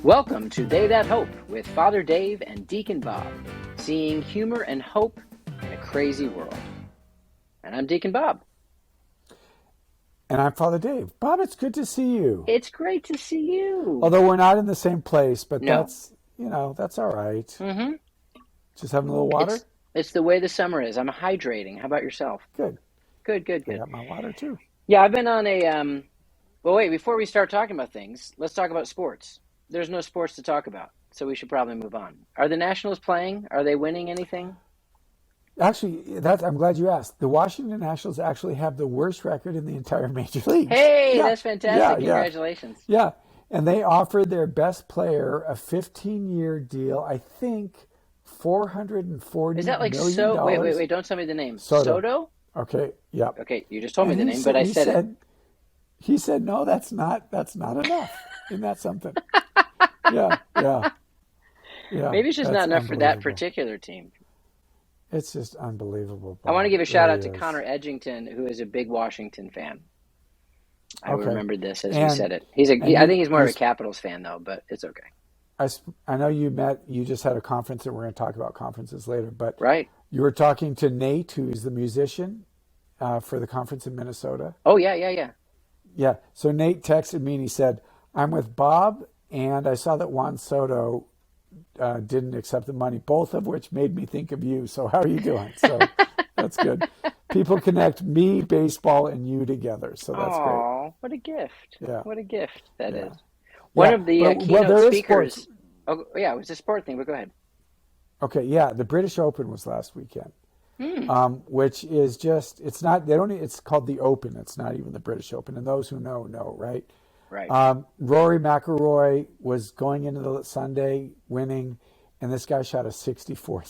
Welcome to They That Hope with Father Dave and Deacon Bob, seeing humor and hope in a crazy world. And I'm Deacon Bob. And I'm Father Dave. Bob, it's good to see you. It's great to see you. Although we're not in the same place, but No. that's all right. Mm-hmm. Just having a little water? It's the way the summer is. I'm hydrating. How about yourself? Good. Good, good, I good. got my water too. Yeah, I've been on a well, wait, before we start talking about things, let's talk about sports. There's no sports to talk about, so we should probably move on. Are the Nationals playing? Are they winning anything? Actually, I'm glad you asked. The Washington Nationals actually have the worst record in the entire major leagues. Hey, Yeah, that's yeah, fantastic. yeah, Congratulations. yeah. And they offered their best player a 15-year deal, I think Is $440 that like million. so? Wait, wait, wait! Don't tell me the name. Soto. Soto? Okay, yep. Okay, you just told me And the he name, but said I he said it. said he said no, that's not enough. Isn't that something? Yeah, yeah, yeah. Maybe it's just not That's enough for that unbelievable. particular team. It's just unbelievable, I want to Bob. give a It shout really out to is. Connor Edgington, who is a big Washington fan. I Okay. remembered this as we And said it. and I think he's more of a Capitals fan though, but it's okay. I know you just had a conference, and we're going to talk about conferences later, but Right? you were talking to Nate, who's the musician for the conference in Minnesota. Oh yeah, yeah, yeah. Yeah. So Nate texted me and he said, "I'm with Bob, and I saw that Juan Soto didn't accept the money, both of which made me think of you. So how are you doing?" So that's good. People connect me, baseball, and you together. So that's great. Oh, what a gift! Yeah, What a gift that yeah, is. One yeah. of the But well, keynote there is sports. speakers. Oh yeah, it was a sport thing. But go ahead. Okay, yeah. The British Open was last weekend, Hmm. which is just it's not they don't it's called the Open. It's not even the British Open, and those who know, right? Right. Rory McIlroy was going into the Sunday winning, and this guy shot a 64.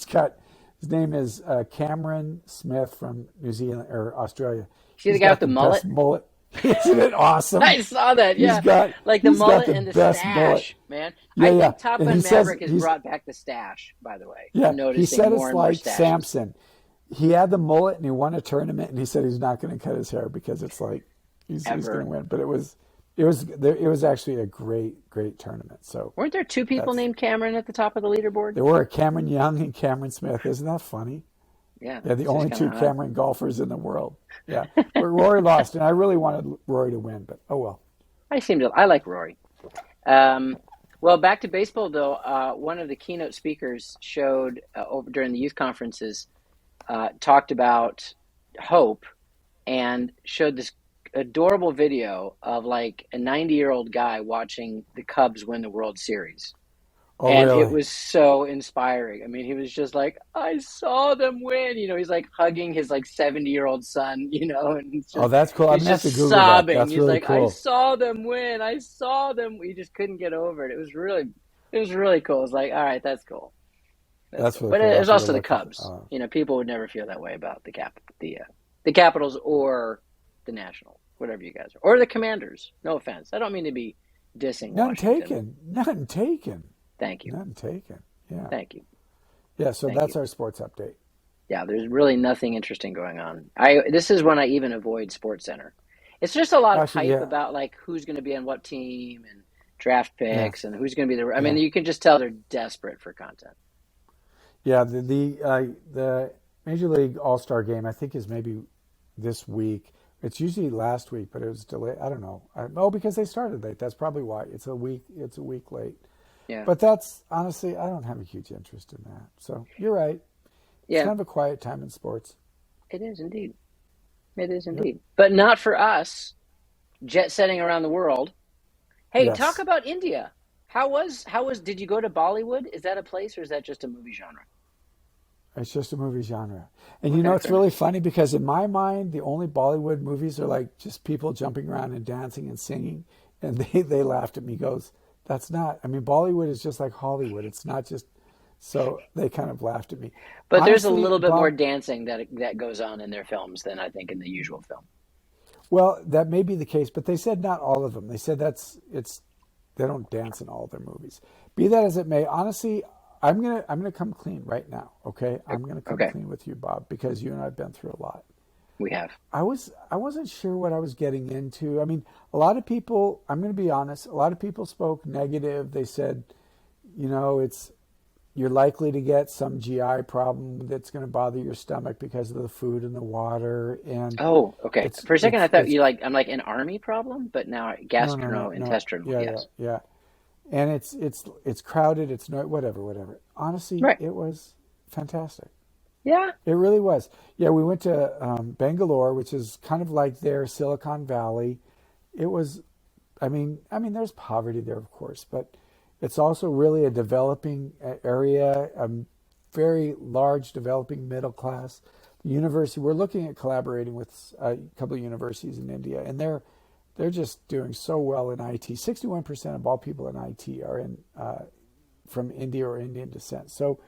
His name is Cameron Smith from New Zealand or Australia. See the He's guy with got the the best mullet? mullet. Isn't it awesome? I saw that. He's Yeah, got like the he's got mullet the and the best mullet. stash, man. Yeah, I yeah. think Top And he Gun says Maverick has he's brought back the stash. By the way, I'm yeah. He noticing said more it's and more like stashes. Samson. He had the mullet and he won a tournament, and he said he's not going to cut his hair because it's like he's going Ever. to win. But it was actually a great tournament. So Weren't there two people that's named Cameron at the top of the leaderboard? there were Cameron Young and Cameron Smith. Isn't that funny? Yeah, Yeah, the it's just only kind of two odd. Cameron golfers in the world. Yeah, but Rory lost, and I really wanted Rory to win, but oh well. I like Rory. Um, well, back to baseball though. One of the keynote speakers showed over during the youth conferences talked about hope and showed this adorable video of like a 90-year-old guy watching the Cubs win the World Series. Oh And it really? was so inspiring. I mean, he was just like, I saw them win. He's like hugging his like 70-year-old son, and Oh, that's cool. I'm he's gonna have just to Google that. sobbing. That's He's really like, I cool. saw them win. I saw them. He just couldn't get over it. It was really cool. It's like, all right, that's cool. That's That's cool. really But cool. it I'll was have to go also the look at it. Cubs. People would never feel that way about the Capitals or the Nationals, whatever you guys are, or the Commanders. No offense. I don't mean to be dissing None Washington. taken. None taken. Thank you. None taken. Yeah. Thank you. Yeah. So Thank you. that's our sports update. Yeah, there's really nothing interesting going on. This is when I even avoid Sports Center. It's just a lot of Actually, hype yeah, about like who's going to be on what team and draft yeah, picks and who's going to be the. I mean, yeah, you can just tell they're desperate for content. yeah. The Major League All Star Game I think is maybe this week. It's usually last week, but it was delayed. I don't know. Oh, because they started late. That's probably why. It's a week. It's a week late. Yeah, But that's honestly, I don't have a huge interest in that. So you're right. It's yeah, kind of a quiet time in sports. it is indeed. It is Yep. indeed, but not for us. Jet setting around the world. Hey, talk Yes. about India. How was? Did you go to Bollywood? Is that a place or is that just a movie genre? It's just a movie genre. And Okay, it's fair enough. really funny because in my mind, the only Bollywood movies are like just people jumping around and dancing and singing. And they laughed at me, goes, that's not, I mean, Bollywood is just like Hollywood. It's not just, so they kind of laughed at me. But there's a Honestly, little bit more Bob, dancing that goes on in their films than I think in the usual film. well, that may be the case, but they said not all of them. They said they don't dance in all of their movies. Be that as it may, honestly, I'm gonna come clean right now. Okay, I'm gonna come Okay. clean with you, Bob, because you and I've been through a lot. We have. I wasn't sure what I was getting into. I mean, a lot of people, I'm going to be honest, a lot of people spoke negative. They said, it's you're likely to get some GI problem that's going to bother your stomach because of the food and the water, and Oh, okay. it's For a second, I thought it's you I'm like an army problem, but now no. gastrointestinal. Yeah, yeah, Yes. yeah. And it's crowded. It's no whatever. Honestly, Right. it was fantastic. Yeah. It really was. Yeah, we went to Bangalore, which is kind of like their Silicon Valley. It was, there's poverty there, of course, but it's also really a developing area, a very large developing middle class. The university, we're looking at collaborating with a couple of universities in India, and they're just doing so well in IT. 61% of all people in IT are from India or Indian descent. So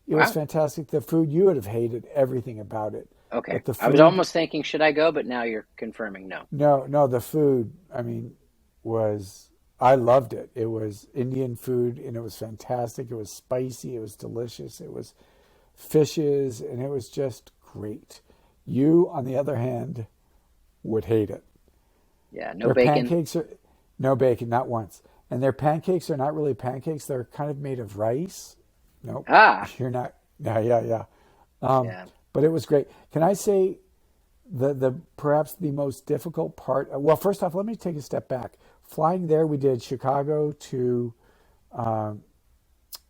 it was Wow. fantastic. The food, you would have hated everything about it. Okay. But the I was food, almost thinking, should I go? But now you're confirming no. no, the food, was, I loved it. It was Indian food and it was fantastic. It was spicy. It was delicious. It was fishes and it was just great. You, on the other hand, would hate it. Yeah. No Their bacon. pancakes are, no bacon, not once. And their pancakes are not really pancakes. They're kind of made of rice. Nope, Ah. you're not. Yeah, yeah, yeah. Um, Yeah. but it was great. Can I say the perhaps the most difficult part? Well, first off, let me take a step back. Flying there, we did Chicago to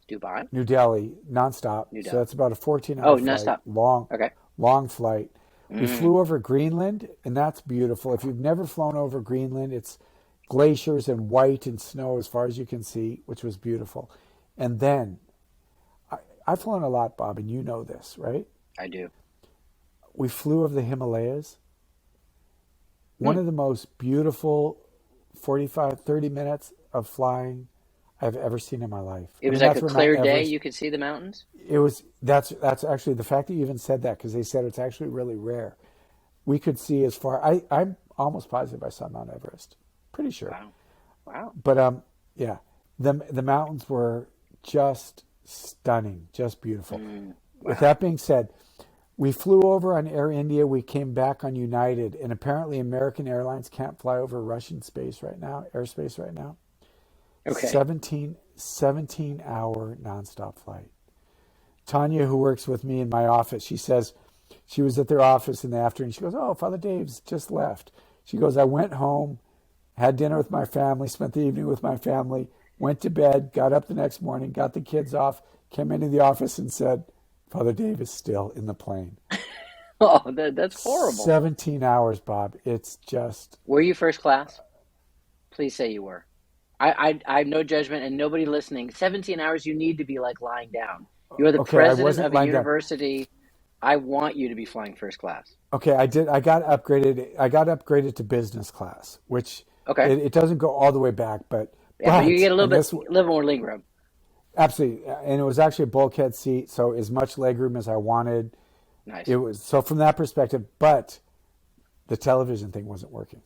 Dubai. New Delhi nonstop. New So Delhi. that's about a Oh, 14-hour no, flight, stop. long, Okay. long flight. We Mm. flew over Greenland, and that's beautiful. If you've never flown over Greenland, it's glaciers and white and snow as far as you can see, which was beautiful. And then I've flown a lot, Bob, and you know this, right? I do. We flew over the Himalayas. One Hmm. of the most beautiful 45, 30 minutes of flying I've ever seen in my life. It was like That's a where Mount clear day. Everest, You could see the mountains. that's actually the fact that you even said that because they said it's actually really rare. We could see as far, I'm almost positive I saw Mount Everest. Pretty sure. Wow. Wow. But yeah, the mountains were just stunning, just beautiful. Mm. With Wow. that being said, we flew over on Air India. We came back on United, and apparently American Airlines can't fly over Russian space right now, airspace right now. Okay. 17 hour nonstop flight. Tanya, who works with me in my office, she says she was at their office in the afternoon. She goes, "Oh, Father Dave's just left." She goes, "I went home, had dinner with my family, spent the evening with my family, went to bed, got up the next morning, got the kids off, came into the office and said, Father Dave is still in the plane." Oh, that's horrible. 17 hours, Bob. It's just, Were you first class? Please say you were. I have no judgment and nobody listening. 17 hours, you need to be like lying down. You are the okay, I president wasn't of a lying down. university. I want you to be flying first class. Okay, I did. I got upgraded to business class, which Okay. it doesn't go all the way back, but Yeah, but you get and this a little more leg room. absolutely, and it was actually a bulkhead seat, so as much legroom as I wanted. It Nice. was so from that perspective, but the television thing wasn't working.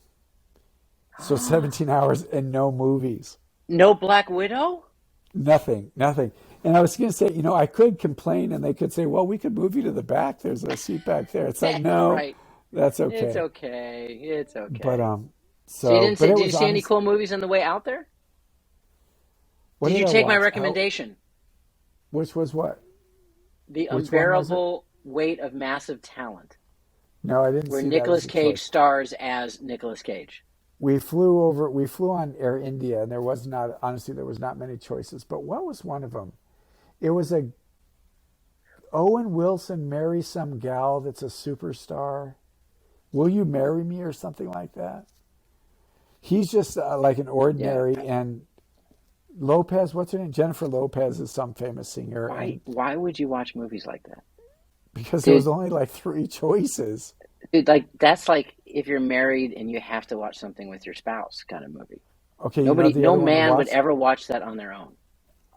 So 17 hours and no movies, No Black Widow? nothing, nothing. And I was going to say, I could complain, and they could say, "Well, we could move you to the back. There's a seat back there." It's like, no, Right. that's It's okay. okay. It's But okay. So but it did you was see any honest. cool movies on the way out there? What Did did you I take my watch? Oh, recommendation? which was what? The Which one was it? Unbearable Weight of Massive Talent, No, I didn't where see that as Nicolas a Cage choice. stars as Nicolas Cage. We flew on Air India, and there was not many choices. But what was one of them? It was a Owen Wilson marry some gal that's a superstar. Will you marry me or something like that? He's just like an Yeah. ordinary, and Lopez, what's her name? Jennifer Lopez is some famous singer, and Why would you watch movies like that? because there was Dude, only like three choices. like that's like if you're married and you have to watch something with your spouse kind of movie. Okay, you know the No other one I man would watched? ever watch that on their own.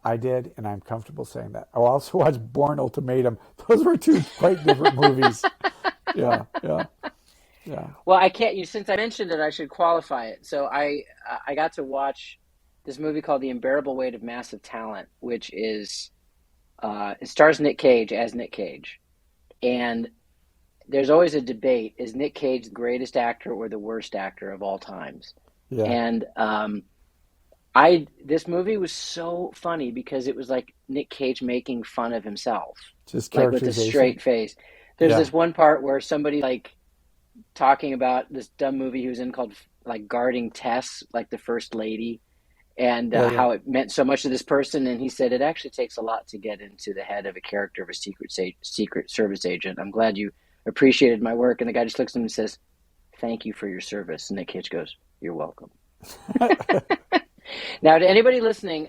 I did, and I'm comfortable saying that. I also watched Born Ultimatum. Those were two quite different movies. Yeah, yeah, yeah. Well, I can't. Since I mentioned it, I should qualify it. So I got to watch this movie called The Unbearable Weight of Massive Talent, which is it stars Nick Cage as Nick Cage, and there's always a debate: is Nick Cage the greatest actor or the worst actor of all times? Yeah. And I this movie was so funny because it was like Nick Cage making fun of himself, Just like with a characterization. straight face. There's Yeah. this one part where somebody like talking about this dumb movie he was in called like Guarding Tess, like the first lady, and Yeah. Yeah. how it meant so much to this person. And he said it actually takes a lot to get into the head of a character of a secret service agent. I'm glad you appreciated my work. And the guy just looks at him and says, "Thank you for your service." And Nick Cage goes, "You're welcome." Now, to anybody listening,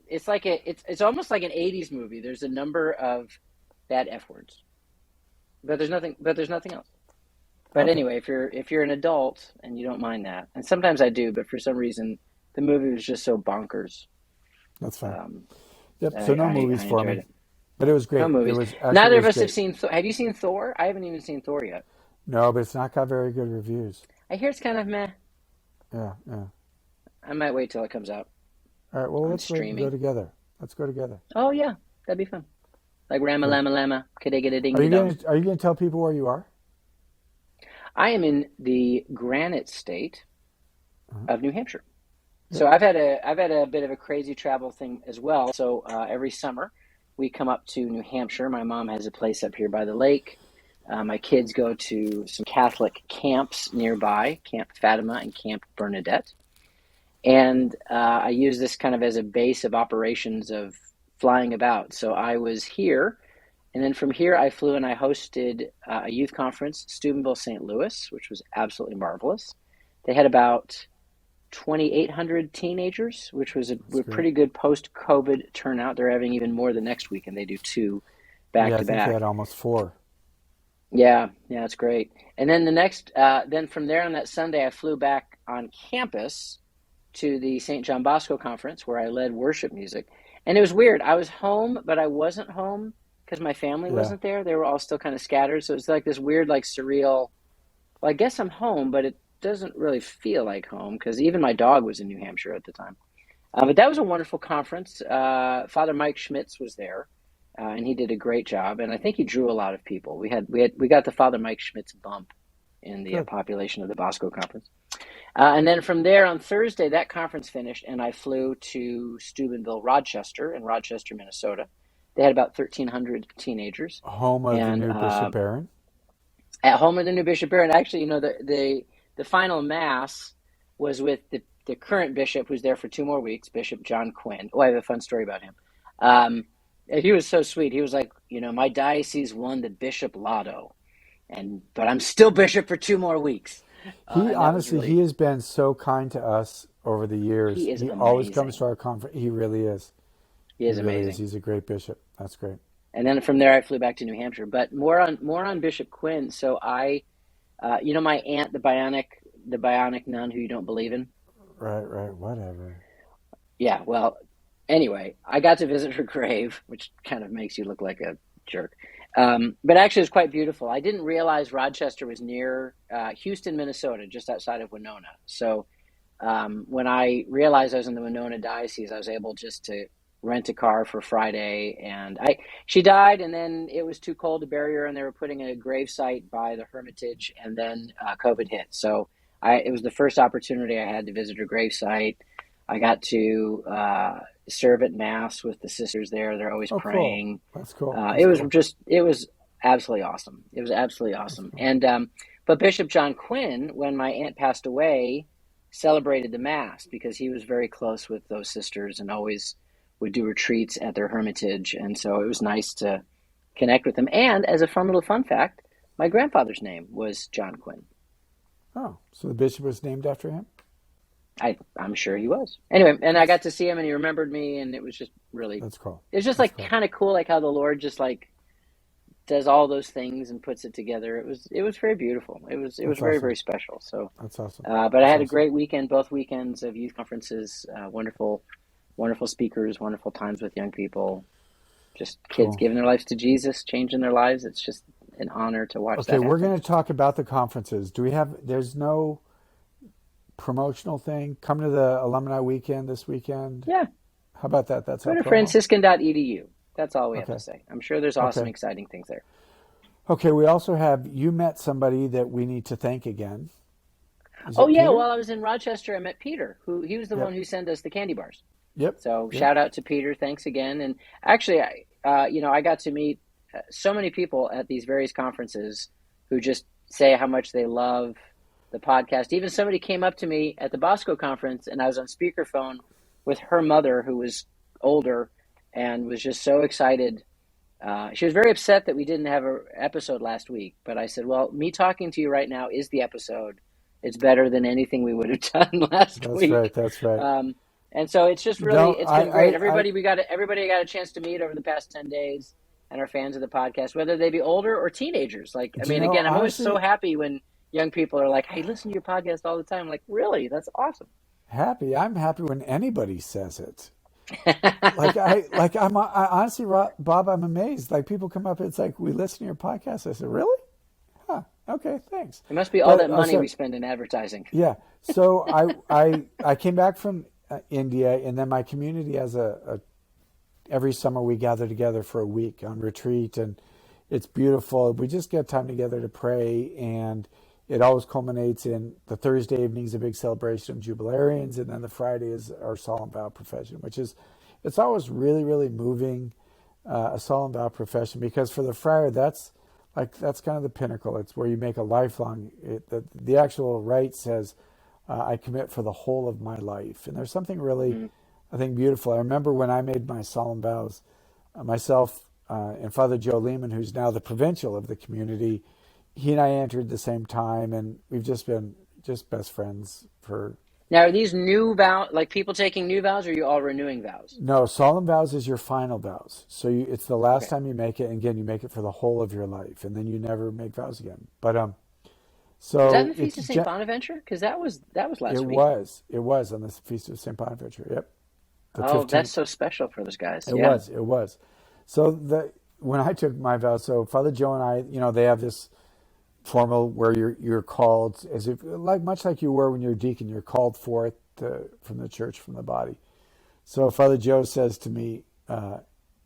it's almost like an '80s movie. There's a number of bad F words, but there's nothing else. But Okay. anyway, if you're an adult and you don't mind that, and sometimes I do, but for some reason the movie was just so bonkers. That's fine. Um, Yep. So no I movies for enjoyed me, it. but it was No great. It movies. was actually it Neither of was us have great. seen. Have you seen Thor? I haven't even seen Thor yet. No, but it's not got very good reviews. I hear it's kind of meh. Yeah. Yeah. I might wait till it comes out All right. Well, on let's wait and go streaming. together. Let's go together. Oh yeah, that'd be fun. Like Rama Okay. Lama Lama, Kidda Ding Are you Dong. gonna tell people where you are? I am in the Granite State Uh-huh. of New Hampshire. Yep. So I've had a bit of a crazy travel thing as well. So every summer we come up to New Hampshire. My mom has a place up here by the lake. My kids go to some Catholic camps nearby, Camp Fatima and Camp Bernadette, and I use this kind of as a base of operations of flying about. So I was here, and then from here I flew and I hosted a youth conference, Steubenville, St. Louis, which was absolutely marvelous. They had about 2,800 teenagers, which was That's a great. pretty good post-COVID turnout. They're having even more the next week, and they do two back Yeah, I to think they back. had almost four. Yeah, yeah, it's great. And then then from there on that Sunday, I flew back on campus to the St. John Bosco conference where I led worship music. And it was weird. I was home, but I wasn't home because my family Yeah. wasn't there. They were all still kind of scattered. So it's like this weird, like surreal, well, I guess I'm home, but it doesn't really feel like home because even my dog was in New Hampshire at the time. But that was a wonderful conference. Father Mike Schmitz was there, and he did a great job. And I think he drew a lot of people. We got the Father Mike Schmitz bump in the Good. population of the Bosco conference. And then from there on Thursday, that conference finished, and I flew to Steubenville, Rochester, in Rochester, Minnesota. They had about 1,300 teenagers, Home of the and new Bishop Barron. at home with the new Bishop Barron. Actually, the final mass was with the current bishop, who's there for 2 more weeks, Bishop John Quinn. Oh, I have a fun story about him. Um, and he was so sweet. He was like, my diocese won the bishop lotto, but I'm still bishop for 2 more weeks, He and that was honestly, he really. has been so kind to us over the years. He is He always comes amazing. to our conference. He really is. He He is really is. amazing. He's a great bishop. That's great. And then from there, I flew back to New Hampshire. But more on Bishop Quinn. So my aunt, the bionic nun who you don't believe in. Right, right. Whatever. Yeah, well, anyway, I got to visit her grave, which kind of makes you look like a jerk. But actually, it was quite beautiful. I didn't realize Rochester was near Houston, Minnesota, just outside of Winona. So when I realized I was in the Winona diocese, I was able just to rent a car for Friday. And she died, and then it was too cold to bury her, and they were putting a grave site by the Hermitage, and then COVID hit. So it was the first opportunity I had to visit her grave site. I got to serve at Mass with the sisters there. They're always Oh, cool. praying. That's cool. Uh, That's it was cool. just, it was absolutely awesome. It was absolutely That's awesome. cool. But Bishop John Quinn, when my aunt passed away, celebrated the Mass because he was very close with those sisters and always would do retreats at their hermitage. And so it was nice to connect with them. And as a fun little fun fact, my grandfather's name was John Quinn. Oh, so the bishop was named after him? I'm sure he was. Anyway, and I That's got to see him and he remembered me, and it was just really, that's cool. it was just That's like cool. kind of cool, like how the Lord just like does all those things and puts it together. It was very beautiful. It was That's very, very awesome. special. So, That's awesome. but I That's had a awesome. great weekend, both weekends of youth conferences. Wonderful, wonderful speakers, wonderful times with young people, just kids Cool. giving their lives to Jesus, changing their lives. It's just an honor to watch Okay, that we're happen. going to talk about the conferences. Do we have, there's no promotional thing? Come to the alumni weekend this weekend. Yeah, How about that? That's go our to promo? franciscan.edu. That's all we have to Okay. say. I'm sure there's awesome, Okay. exciting things there. Okay, we also have you met somebody that we need to thank again. Is Oh it yeah, Peter? while I was in Rochester, I met Peter, who he was the one Yep. who sent us the candy bars. Yep. So Yep. shout out to Peter. Thanks again. And actually, I got to meet so many people at these various conferences who just say how much they love the podcast. Even somebody came up to me at the Bosco conference, and I was on speakerphone with her mother, who was older, and was just so excited. She was very upset that we didn't have an episode last week, but I said, "Well, me talking to you right now is the episode. It's better than anything we would have done last That's right. week." That's right. Um, and so it's just No, really it's been great. I Everybody got a chance to meet over the past 10 days, and are fans of the podcast, whether they be older or teenagers. Like, I do you mean, know, again, I'm always so honestly, happy when young people are like, "Hey, listen to your podcast all the time." I'm like, really? That's awesome. happy. I'm happy when anybody says it. I honestly, Bob, I'm amazed. Like people come up, it's like we listen to your podcast. I said, really? Huh. Okay, thanks. It must be all But that money so we spend in advertising. yeah, so I came back from India, and then my community has a every summer we gather together for a week on retreat, and it's beautiful. We just get time together to pray, and it always culminates in the Thursday evening is a big celebration of jubilarians, and then the Friday is our solemn vow profession, which is it's always really really moving, a solemn vow profession, because for the friar that's kind of the pinnacle. It's where you make a lifelong. The actual rite says, "I commit for the whole of my life," and there's something really, Mm. I think, beautiful. I remember when I made my solemn vows, myself and Father Joe Lehman, who's now the provincial of the community, he and I entered the same time, and we've just been just best friends for. Now, are these new vows, like people taking new vows, or are you all renewing vows? No, solemn vows is your final vows. So it's the last Okay. time you make it, and again, you make it for the whole of your life, and then you never make vows again. But Was that in so the Feast of St. Bonaventure? Because that was last week. it was on the Feast of St. Bonaventure. Yep, the Oh, that's 15th. so special for those guys. It Yeah. was, it was. So when I took my vows, so Father Joe and I, they have this formal where you're called as if like much like you were when you're a deacon, you're called forth from the church, from the body. So Father Joe says to me,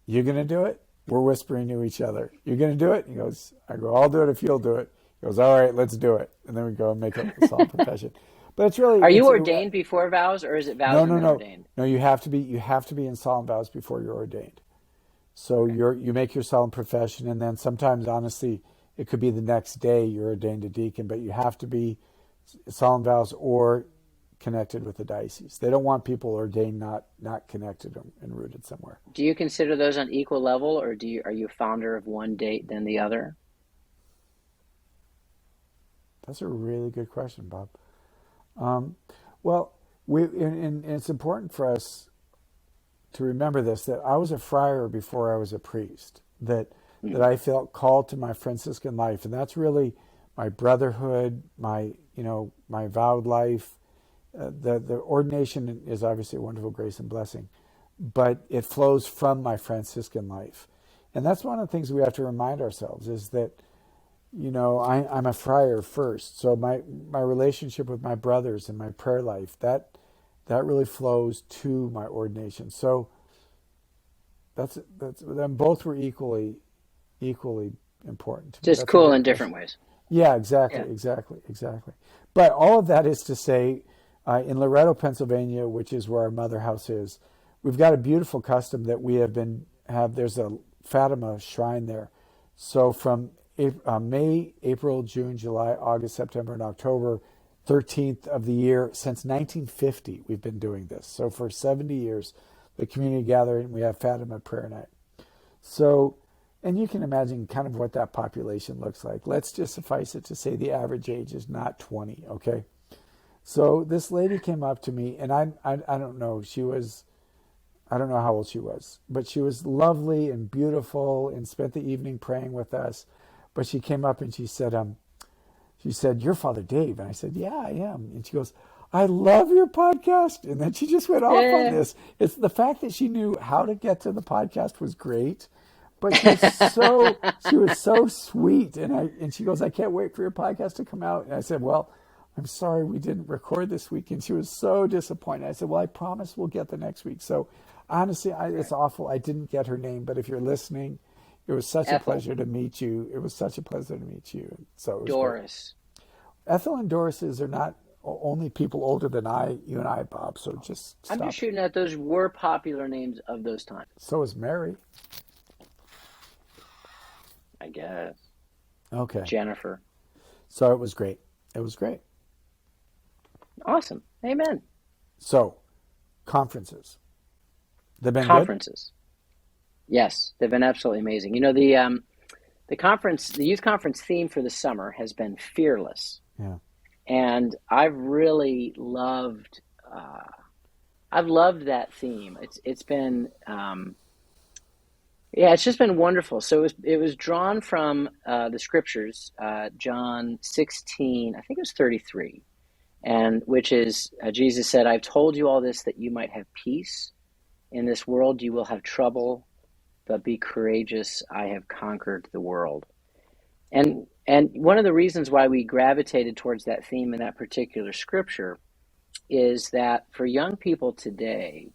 "You gonna do it?" We're whispering to each other. "You gonna do it?" He goes, "I go, I'll do it if you'll do it." He goes, "All right, let's do it." And then we go and make a solemn profession. But it's really Are you it's ordained before vows, or is it no vows and no then no ordained? no. You have to be in solemn vows before you're ordained. So Okay. you make your solemn profession, and then sometimes, honestly, it could be the next day you're ordained a deacon. But you have to be solemn vows or connected with the diocese. They don't want people ordained not connected and rooted somewhere. Do you consider those on equal level, or are you founder of one date than the other? That's a really good question, Bob. Um, well, and it's important for us to remember this, that I was a friar before I was a priest, that Mm. I felt called to my Franciscan life, and that's really my brotherhood, my vowed life. The ordination is obviously a wonderful grace and blessing, but it flows from my Franciscan life, and that's one of the things we have to remind ourselves is that I'm a friar first, so my relationship with my brothers and my prayer life that really flows to my ordination. So that's them both were equally important to me. Just That's a cool in great different question. ways. Yeah, Yeah. exactly. But all of that is to say, in Loretto, Pennsylvania, which is where our mother house is, we've got a beautiful custom that we have. There's a Fatima shrine there. So from May, April, June, July, August, September, and October, 13th of the year since 1950, we've been doing this. So for 70 years, the community gathering, we have Fatima prayer night. So, and you can imagine kind of what that population looks like. Let's just suffice it to say the average age is not 20, okay? So this lady came up to me, and I don't know, I don't know how old she was, but she was lovely and beautiful and spent the evening praying with us. But she came up and she said, "You're Father Dave." And I said, "Yeah, I am." And she goes, "I love your podcast." And then she just went off on Yeah. this. It's the fact that she knew how to get to the podcast was great, but she was so sweet. And she goes, "I can't wait for your podcast to come out." And I said, "Well, I'm sorry we didn't record this week." And she was so disappointed. I said, "Well, I promise we'll get the next week." So honestly, it's Right. awful. I didn't get her name, but if you're listening, It was such a Ethel, pleasure to meet you. It was such a pleasure to meet you. So it was great. Doris. Ethel and Doris are not only people older than you and I, Bob. So just I'm just stop. shooting at those were popular names of those times, So is Mary. I guess. Okay. Jennifer. So it was great. It was great. Awesome. Amen. So conferences. They've been good? Conferences. Yes, they've been absolutely amazing. The youth conference theme for the summer has been fearless, Yeah. and uh, I've loved that theme. It's been yeah, it's just been wonderful. So it was drawn from the scriptures, John 16, I think it was 33, and which is Jesus said, "I've told you all this that you might have peace. In this world you will have trouble, but be courageous. I have conquered the world." And one of the reasons why we gravitated towards that theme in that particular scripture is that for young people today,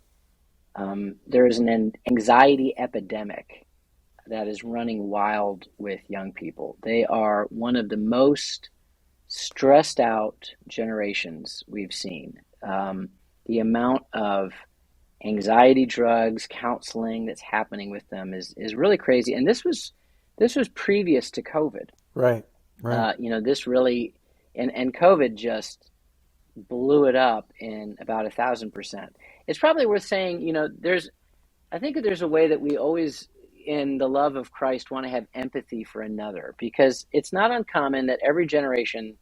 there is an anxiety epidemic that is running wild with young people. They are one of the most stressed out generations we've seen. The amount of anxiety drugs, counseling that's happening with them is really crazy. And this was previous to COVID. Right. Right. This really and COVID just blew it up in about 1,000%. It's probably worth saying, I think that there's a way that we always, in the love of Christ, want to have empathy for another, because it's not uncommon that every generation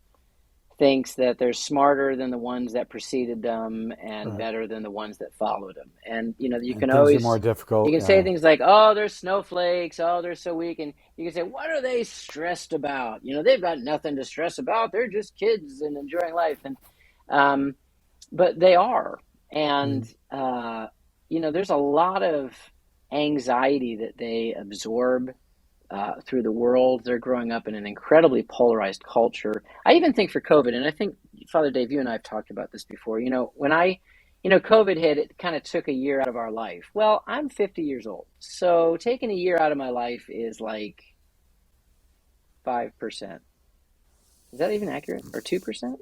thinks that they're smarter than the ones that preceded them and Right. better than the ones that followed them. And And things are more you difficult. can say Yeah. things like, "Oh, they're snowflakes. Oh, they're so weak." And you can say, "What are they stressed about? They've got nothing to stress about. They're just kids and enjoying life." And um, but they are, and Mm. there's a lot of anxiety that they absorb through the world. They're growing up in an incredibly polarized culture. I even think for COVID, and I think Father Dave, you and I have talked about this before. COVID hit, it kind of took a year out of our life. Well, I'm 50 years old, so taking a year out of my life is like 5%. Is that even accurate? Or 2%?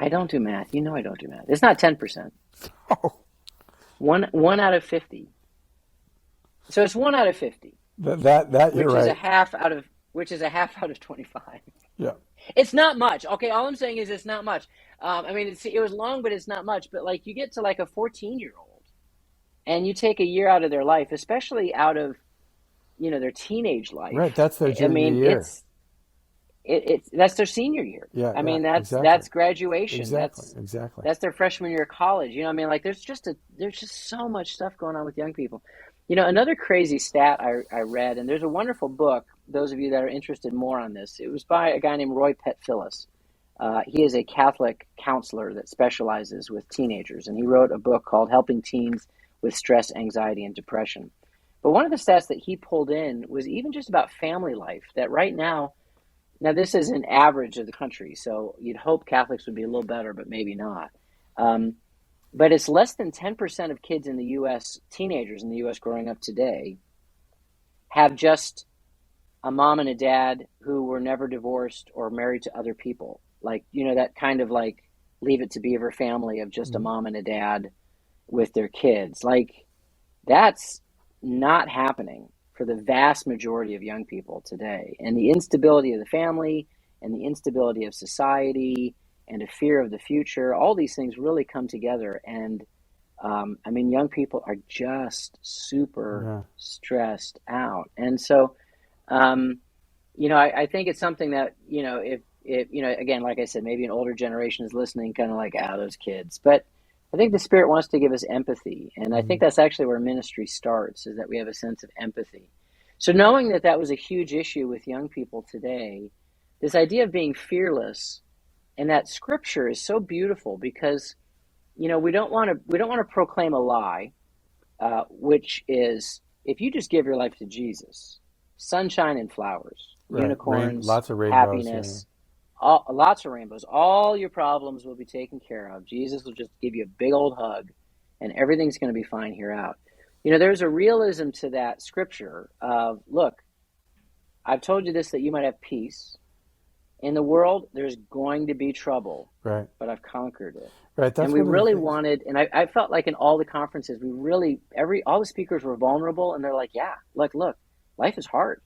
I don't do math. I don't do math. It's not 10%. Oh, One out of 50. So it's 1 out of 50, that you're which is a right. half out of 25. Yeah. It's not much. Okay, all I'm saying is it's not much. I mean, it was long, but it's not much. But like, you get to like a 14-year-old, and you take a year out of their life, especially out of their teenage Right. life. That's their I junior mean, year. it's that's their senior year. Yeah. I Yeah. mean, that's Exactly. graduation. Exactly. That's Exactly. that's their freshman year of college. I mean, like, there's just so much stuff going on with young people. Another crazy stat I read, and there's a wonderful book. Those of you that are interested more on this, it was by a guy named Roy Pett Phillis. He is a Catholic counselor that specializes with teenagers, and he wrote a book called Helping Teens with Stress, Anxiety, and Depression. But one of the stats that he pulled in was even just about family life, that right now this is an average of the country, so you'd hope Catholics would be a little better, but maybe not. Um, but it's less than 10% of kids in the U.S., teenagers in the U.S. growing up today, have just a mom and a dad who were never divorced or married to other people. Like, that kind of like Leave It to Beaver family of just a Mm. mom and a dad with their kids. Like, that's not happening for the vast majority of young people today. And the instability of the family and the instability of society and a fear of the future, all these things really come together. And I mean, young people are just super Yeah. stressed out. And so, um, I think it's something that, if again, like I said, maybe an older generation is listening, kind of like, those kids. But I think the Spirit wants to give us empathy. And I think Mm. that's actually where ministry starts, is that we have a sense of empathy. So knowing that that was a huge issue with young people today, this idea of being fearless and that scripture is so beautiful because, we don't want to proclaim a lie, which is, if you just give your life to Jesus, sunshine and flowers, Right. unicorns, Lots of rainbows. Yeah. happiness, lots of rainbows, all your problems will be taken care of. Jesus will just give you a big old hug, and everything's going to be fine here out. There's a realism to that scripture of, look, I've told you this that you might have peace. In the world, there's going to be trouble, Right. but I've conquered it. Right. And That's we one of the really things. wanted, and I felt like in all the conferences, all the speakers were vulnerable, and they're like, yeah, like, look, life is hard.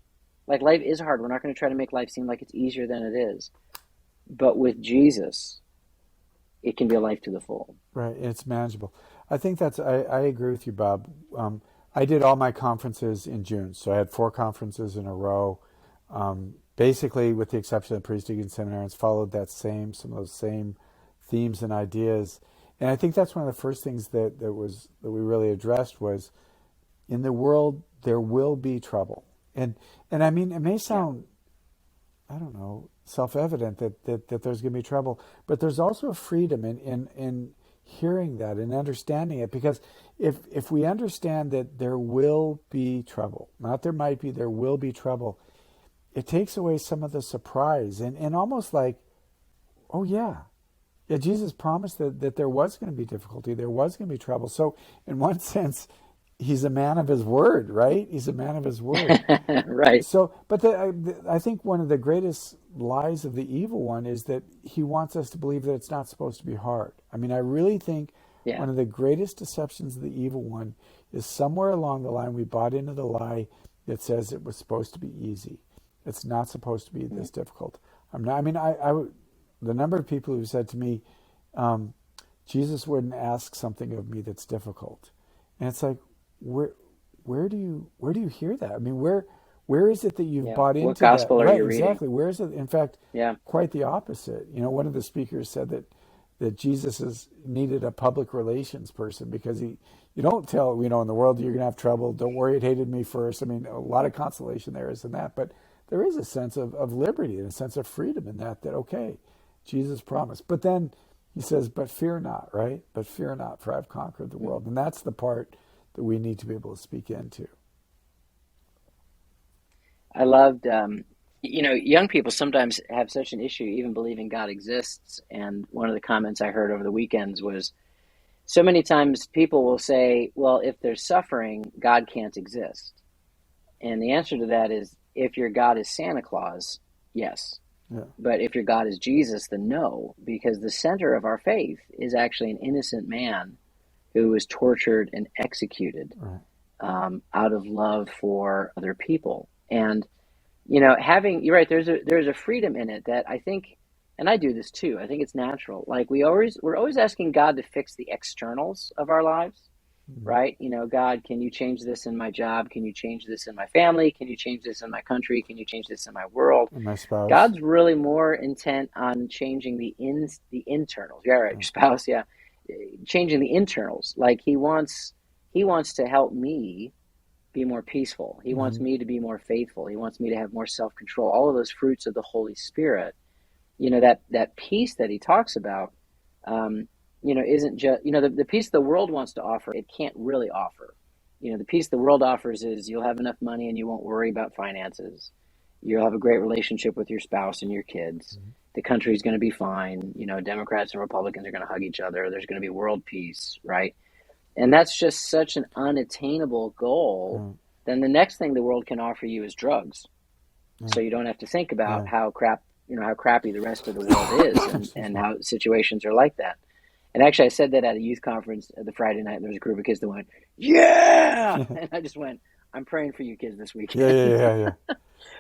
Like, life is hard. We're not going to try to make life seem like it's easier than it is. But with Jesus, it can be a life to the full. Right. It's manageable. I think I agree with you, Bob. I did all my conferences in June. So I had 4 conferences in a row. Basically, with the exception of the priest and seminarians, followed some of those same themes and ideas. And I think that's one of the first things that we really addressed was, in the world there will be trouble. And I mean, it may Yeah. sound, I don't know, self-evident that there's going to be trouble, but there's also a freedom in hearing that and understanding it, because if we understand that there will be trouble, not there might be, there will be trouble, it takes away some of the surprise and almost like, oh yeah, yeah, Jesus promised that there was going to be difficulty, there was going to be trouble. So in one sense, he's a man of his word, right? He's a man of his word. Right. So, but I think one of the greatest lies of the evil one is that he wants us to believe that it's not supposed to be hard. I mean, I really think Yeah. one of the greatest deceptions of the evil one is somewhere along the line we bought into the lie that says it was supposed to be easy. It's not supposed to be this difficult. I'm not. I mean, the number of people who said to me, um, Jesus wouldn't ask something of me that's difficult, and it's like, where where do you hear that? I mean, where is it that you've Yeah. bought What into that? gospel are Right, you reading? exactly. Where is it? In fact, Yeah. quite the opposite. One of the speakers said that Jesus needed a public relations person, because you don't tell, in the world you're going to have trouble. Don't worry, it hated me first. I mean, a lot of consolation there is in that, but there is a sense of liberty and a sense of freedom in that okay, Jesus promised. But then he says, but fear not, right? But fear not, for I've conquered the world. And that's the part that we need to be able to speak into. I loved, young people sometimes have such an issue even believing God exists. And one of the comments I heard over the weekends was, so many times people will say, well, if there's suffering, God can't exist. And the answer to that is, if your God is Santa Claus, yes. Yeah. But if your God is Jesus, then no, because the center of our faith is actually an innocent man who was tortured and executed Right. out of love for other people. And you're right. There's a freedom in it that I think, and I do this too. I think it's natural. Like we're always asking God to fix the externals of our lives, Mm-hmm. right? God, can you change this in my job? Can you change this in my family? Can you change this in my country? Can you change this in my world? And my spouse. God's really more intent on changing the internals. Yeah, right. Your spouse, yeah, changing the internals. Like he wants to help me be more peaceful. He wants Mm-hmm. me to be more faithful. He wants me to have more self-control. All of those fruits of the Holy Spirit. That peace that he talks about. Isn't just the peace the world wants to offer. It can't really offer. The peace the world offers is you'll have enough money and you won't worry about finances. You'll have a great relationship with your spouse and your kids. Mm-hmm. The country's going to be fine. Democrats and Republicans are going to hug each other. There's going to be world peace, right? And that's just such an unattainable goal. Yeah. Then the next thing the world can offer you is drugs. Yeah. So you don't have to think about Yeah. how crappy the rest of the world is, Excuse and me. how situations are like that. And actually, I said that at a youth conference the Friday night, and there was a group of kids that went, yeah! And I just went, I'm praying for you kids this Yeah, weekend. yeah, yeah, yeah.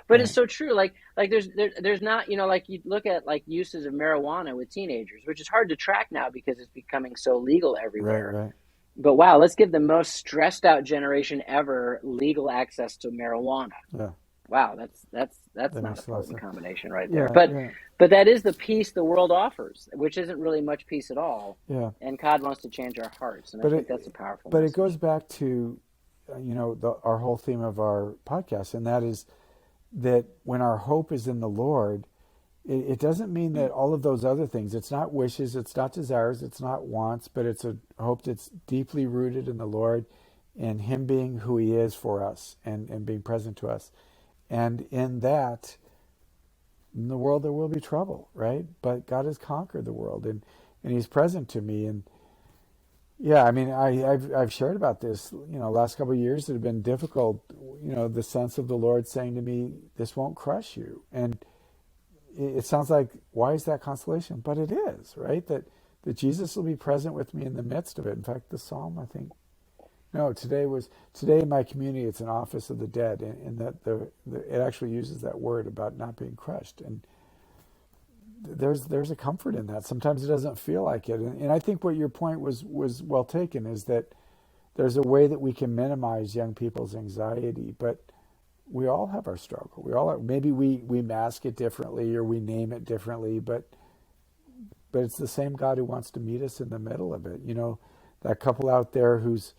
But Right. it's so true. Like there's not, like you look at like uses of marijuana with teenagers, which is hard to track now because it's becoming so legal Right, everywhere. right. But wow, let's give the most stressed out generation ever legal access to marijuana. Yeah. Wow, that's That not a makes a lot of potent sense. combination right there. Yeah, But yeah, but that is the peace the world offers, which isn't really much peace at all. yeah. And God wants to change our hearts, and I But think that's a powerful it goes message. back to our whole theme of our podcast, and that is that when our hope is in the Lord, it doesn't mean that all of those other things, it's not wishes, it's not desires, it's not wants, but it's a hope that's deeply rooted in the Lord and Him being who He is for us and being present to us. And in that, in the world there will be trouble, right? But God has conquered the world, and He's present to me. And Yeah, I mean, I've shared about this, last couple of years that have been difficult, the sense of the Lord saying to me, this won't crush you. And it sounds like, why is that consolation? But it is, right? That Jesus will be present with me in the midst of it. In fact, the Psalm, I think, no, today in my community, it's an office of the dead, and that it actually uses that word about not being crushed. And there's a comfort in that. Sometimes it doesn't feel like it. And I think what your point was well taken, is that there's a way that we can minimize young people's anxiety, but we all have our struggle. We all have, maybe we mask it differently or we name it differently, but it's the same God who wants to meet us in the middle of it. That couple out there whose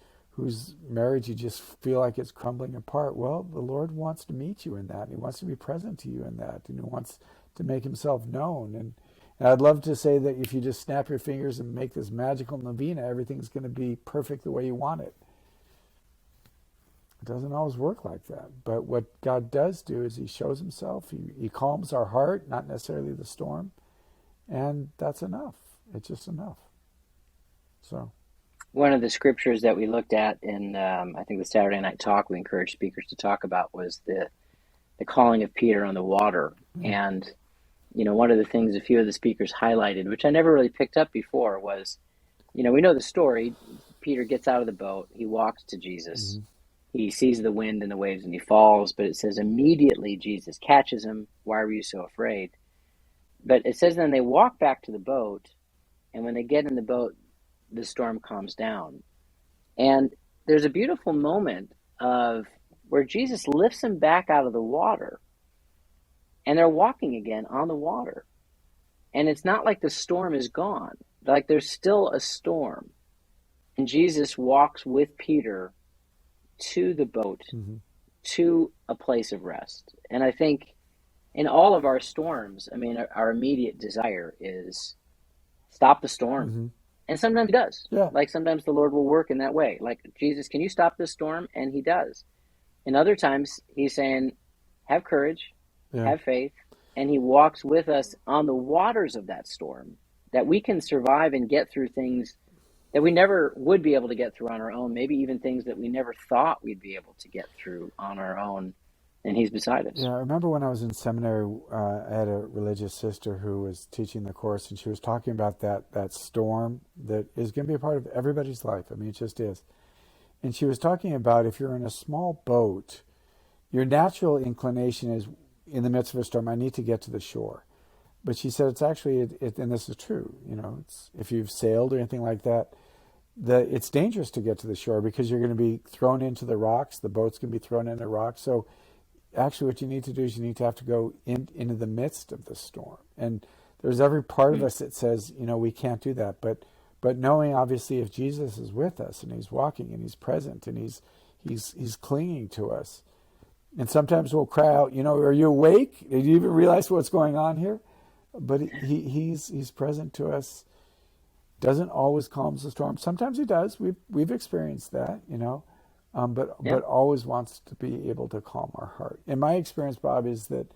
marriage you just feel like it's crumbling apart. Well, the Lord wants to meet you in that. He wants to be present to you in that, and He wants to make Himself known. And I'd love to say that if you just snap your fingers and make this magical novena, everything's going to be perfect the way you want it. It doesn't always work like that. But what God does do is He shows Himself. He calms our heart, not necessarily the storm. And that's enough. It's just enough. So, One of the scriptures that we looked at in, I think, the Saturday night talk we encouraged speakers to talk about was the calling of Peter on the water. yeah. And, one of the things a few of the speakers highlighted, which I never really picked up before, was, we know the story. Peter gets out of the boat. He walks to Jesus. Mm-hmm. He sees the wind and the waves and he falls. But it says immediately Jesus catches him. Why were you so afraid? But it says then they walk back to the boat. And when they get in the boat, the storm calms down. And there's a beautiful moment of where Jesus lifts him back out of the water. And they're walking again on the water. And it's not like the storm is gone. Like there's still a storm. And Jesus walks with Peter to the boat, Mm-hmm. to a place of rest. And I think in all of our storms, I mean, our immediate desire is stop the storm. Mm-hmm. And sometimes He does. Yeah. Like sometimes the Lord will work in that way. Like, Jesus, can you stop this storm? And He does. And other times He's saying, have courage, Yeah. have faith. And He walks with us on the waters of that storm, that we can survive and get through things that we never would be able to get through on our own, maybe even things that we never thought we'd be able to get through on our own. And He's beside us. Yeah, I remember when I was in seminary, I had a religious sister who was teaching the course, and she was talking about that storm that is going to be a part of everybody's life. I mean, it just is. And she was talking about, if you're in a small boat, your natural inclination is, in the midst of a storm, I need to get to the shore. But she said it's actually, and this is true, it's, if you've sailed or anything like that, it's dangerous to get to the shore because you're going to be thrown into the rocks. The boat's going to be thrown into rocks. So actually what you need to do is you need to have to go into the midst of the storm. And there's every part of us that says, we can't do that. But knowing, obviously, if Jesus is with us and He's walking and He's present and He's clinging to us. And sometimes we'll cry out, are you awake? Did you even realize what's going on here? But He's present to us. Doesn't always calms the storm. Sometimes He does. We've experienced that, but always wants to be able to calm our heart. In my experience, Bob, is that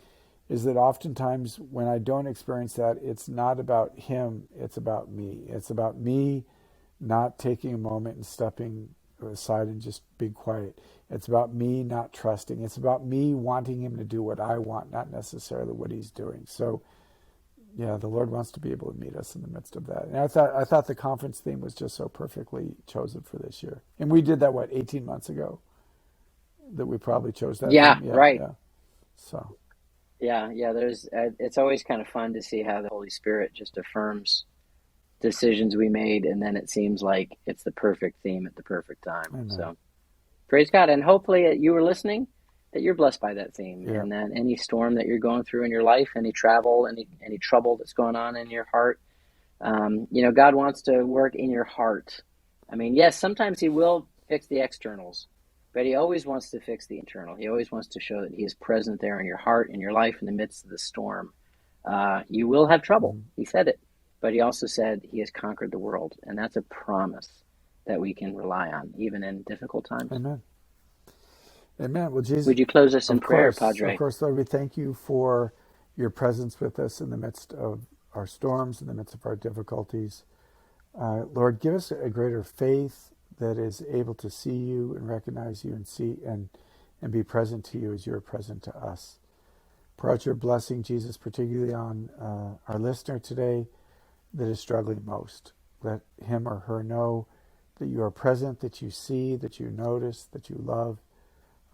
oftentimes when I don't experience that, it's not about Him, it's about me. It's about me not taking a moment and stepping aside and just being quiet. It's about me not trusting. It's about me wanting Him to do what I want, not necessarily what He's doing. So, yeah, the Lord wants to be able to meet us in the midst of that. And I thought the conference theme was just so perfectly chosen for this year. And we did that, 18 months ago? That we probably chose that Yeah, theme? Yeah, right. yeah. So, Yeah. There's, it's always kind of fun to see how the Holy Spirit just affirms decisions we made, and then it seems like it's the perfect theme at the perfect time. amen. So praise God. And hopefully you were listening, that you're blessed by that theme, Yeah. and that any storm that you're going through in your life, any travel, any trouble that's going on in your heart, God wants to work in your heart. I mean, yes, sometimes He will fix the externals, but He always wants to fix the internal. He always wants to show that He is present there in your heart, in your life, in the midst of the storm. You will have trouble. Mm-hmm. He said it, but He also said He has conquered the world, and that's a promise that we can rely on, even in difficult times. Amen. Amen. Well, Jesus, Would you close us in of prayer, course, Padre? Lord, we thank You for Your presence with us in the midst of our storms, in the midst of our difficulties. Lord, give us a greater faith that is able to see you and recognize you and see and be present to you as you're present to us. Pour out your blessing, Jesus, particularly on our listener today that is struggling most. Let him or her know that you are present, that you see, that you notice, that you love,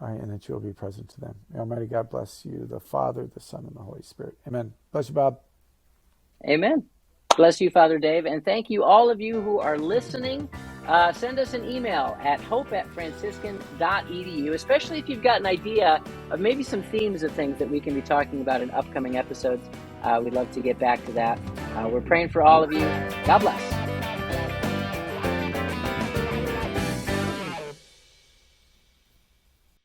and that you will be present to them. May Almighty God bless you, the Father, the Son, and the Holy Spirit. Amen. Bless you, Bob. Amen. Bless you, Father Dave. And thank you, all of you who are listening. Send us an email at hope@franciscan.edu, especially if you've got an idea of maybe some themes of things that we can be talking about in upcoming episodes. We'd love to get back to that. We're praying for all of you. God bless.